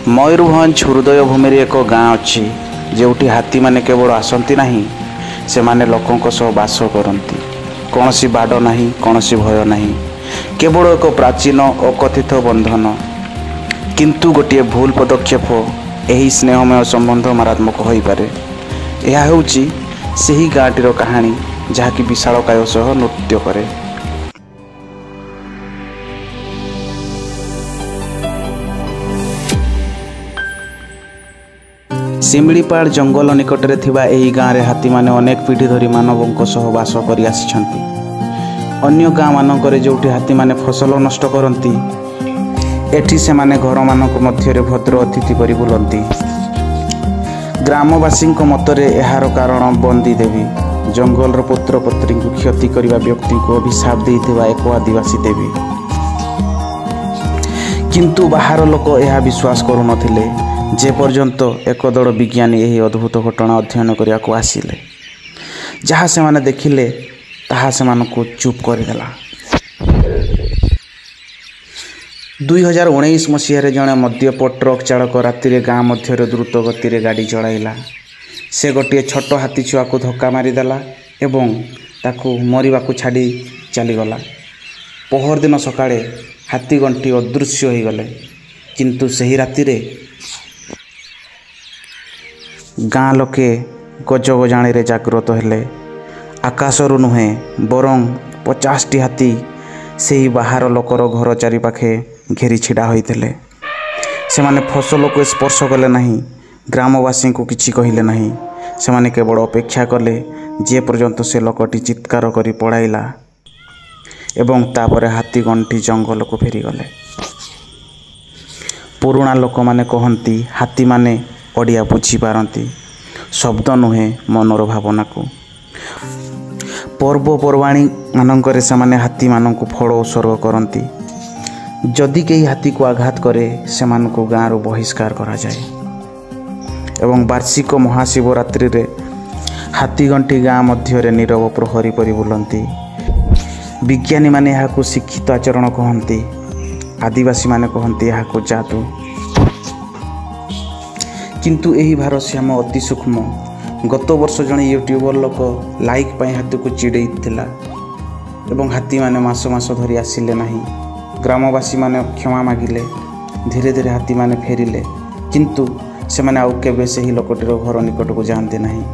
मयूरभंज हृदय भूमि एक गाँ अच्छी जोटी हाथी माने केवल आसती नहीं से माने लोकों सह बास करती। कौन सी बाड़ ना कौन सी भय नहीं, केवल एक प्राचीन अकथित बंधन। किंतु गोटे भूल पदक्षेप यही स्नेहमय संबंध मारात्मक हो पारे। यह होची ସେହି ଗାଁଟିର କାହାଣୀ ଯାହାକି ବିଶାଳକାୟ ସହ ନୃତ୍ୟ କରେ। ଶିମିଳିପାଳ ଜଙ୍ଗଲ ନିକଟରେ ଥିବା ଏହି ଗାଁରେ ହାତୀମାନେ ଅନେକ ପିଢ଼ି ଧରି ମାନବଙ୍କ ସହ ବାସ କରି ଆସିଛନ୍ତି। ଅନ୍ୟ ଗାଁମାନଙ୍କରେ ଯେଉଁଠି ହାତୀମାନେ ଫସଲ ନଷ୍ଟ କରନ୍ତି, ଏଠି ସେମାନେ ଘରମାନଙ୍କ ମଧ୍ୟରେ ଭଦ୍ର ଅତିଥି କରି ବୁଲନ୍ତି। ଗ୍ରାମବାସୀଙ୍କ ମତରେ ଏହାର କାରଣ ବନ୍ଦୀ ଦେବୀ, ଜଙ୍ଗଲର ପୁତ୍ରପତ୍ରୀଙ୍କୁ କ୍ଷତି କରିବା ବ୍ୟକ୍ତିଙ୍କୁ ଅଭିଶାପ ଦେଇଥିବା ଏକ ଆଦିବାସୀ ଦେବୀ। କିନ୍ତୁ ବାହାର ଲୋକ ଏହା ବିଶ୍ୱାସ କରୁନଥିଲେ ଯେ ପର୍ଯ୍ୟନ୍ତ ଏକ ଦଳ ବିଜ୍ଞାନୀ ଏହି ଅଦ୍ଭୁତ ଘଟଣା ଅଧ୍ୟୟନ କରିବାକୁ ଆସିଲେ। ଯାହା ସେମାନେ ଦେଖିଲେ ତାହା ସେମାନଙ୍କୁ ଚୁପ୍ କରିଦେଲା। 2019 ମସିହାରେ ଜଣେ ମଦ୍ୟପ ଟ୍ରକ୍ ଚାଳକ ରାତିରେ ଗାଁ ମଧ୍ୟରେ ଦ୍ରୁତ ଗତିରେ ଗାଡ଼ି ଚଳାଇଲା। ସେ ଗୋଟିଏ ଛୋଟ ହାତୀ ଛୁଆକୁ ଧକ୍କା ମାରିଦେଲା ଏବଂ ତାକୁ ମରିବାକୁ ଛାଡ଼ି ଚାଲିଗଲା। ପହରଦିନ ସକାଳେ ହାତୀ ଗଣ୍ଠି ଅଦୃଶ୍ୟ ହୋଇଗଲେ। କିନ୍ତୁ ସେହି ରାତିରେ ଗାଁ ଲୋକେ ଗଜଗଜାଣିରେ ଜାଗ୍ରତ ହେଲେ। ଆକାଶରୁ ନୁହେଁ ବରଂ 50ଟି ହାତୀ ସେହି ବାହାର ଲୋକର ଘର ଚାରିପାଖେ ଘେରି ଛିଡ଼ା ହୋଇଥିଲେ। ସେମାନେ ଫସଲକୁ ସ୍ପର୍ଶ କଲେ ନାହିଁ, ଗ୍ରାମବାସୀଙ୍କୁ କିଛି କହିଲେ ନାହିଁ। ସେମାନେ କେବଳ ଅପେକ୍ଷା କଲେ ଯେ ପର୍ଯ୍ୟନ୍ତ ସେ ଲୋକଟି ଚିତ୍କାର କରି ପଳାଇଲା ଏବଂ ତାପରେ ହାତୀ ଗଣ୍ଠି ଜଙ୍ଗଲକୁ ଫେରିଗଲେ। ପୁରୁଣା ଲୋକମାନେ କହନ୍ତି ହାତୀମାନେ ଓଡ଼ିଆ ବୁଝିପାରନ୍ତି, ଶବ୍ଦ ନୁହେଁ ମନର ଭାବନାକୁ। ପର୍ବପର୍ବାଣୀ ମାନଙ୍କରେ ସେମାନେ ହାତୀମାନଙ୍କୁ ଫଳ ଉତ୍ସର୍ଗ କରନ୍ତି। ଯଦି କେହି ହାତୀକୁ ଆଘାତ କରେ ସେମାନଙ୍କୁ ଗାଁରୁ ବହିଷ୍କାର କରାଯାଏ। ଏବଂ ବାର୍ଷିକ ମହାଶିବରାତ୍ରିରେ ହାତୀଗଣ୍ଠି ଗାଁ ମଧ୍ୟରେ ନୀରବ ପ୍ରହରୀ ପରି ବୁଲନ୍ତି। ବିଜ୍ଞାନୀମାନେ ଏହାକୁ ଶିକ୍ଷିତ ଆଚରଣ କହନ୍ତି, ଆଦିବାସୀମାନେ କହନ୍ତି ଏହାକୁ ଯାଦୁ। କିନ୍ତୁ ଏହି ଭାରସାମ୍ୟ ଅତି ସୂକ୍ଷ୍ମ। ଗତ ବର୍ଷ ଜଣେ ୟୁଟ୍ୟୁବର ଲୋକ ଲାଇକ୍ ପାଇଁ ହାତୀକୁ ଚିଡ଼େଇଥିଲା ଏବଂ ହାତୀମାନେ ମାସ ମାସ ଧରି ଆସିଲେ ନାହିଁ। ଗ୍ରାମବାସୀମାନେ କ୍ଷମା ମାଗିଲେ। ଧୀରେ ଧୀରେ ହାତୀମାନେ ଫେରିଲେ, କିନ୍ତୁ ସେମାନେ ଆଉ କେବେ ସେହି ଲୋକଟିର ଘର ନିକଟକୁ ଯାଆନ୍ତି ନାହିଁ।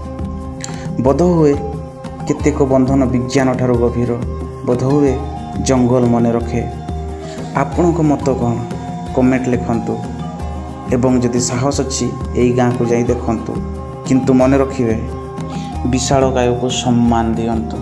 ବୋଧହୁଏ କେତେକ ବନ୍ଧନ ବିଜ୍ଞାନ ଠାରୁ ଗଭୀର, ବୋଧହୁଏ ଜଙ୍ଗଲ ମନେ ରଖେ। ଆପଣଙ୍କ ମତ କ'ଣ? କମେଣ୍ଟ ଲେଖନ୍ତୁ ଏବଂ ଯଦି ସାହସ ଅଛି ଏହି ଗାଁକୁ ଯାଇ ଦେଖନ୍ତୁ। କିନ୍ତୁ ମନେ ରଖିବେ, ବିଶାଳକାୟକୁ ସମ୍ମାନ ଦିଅନ୍ତୁ।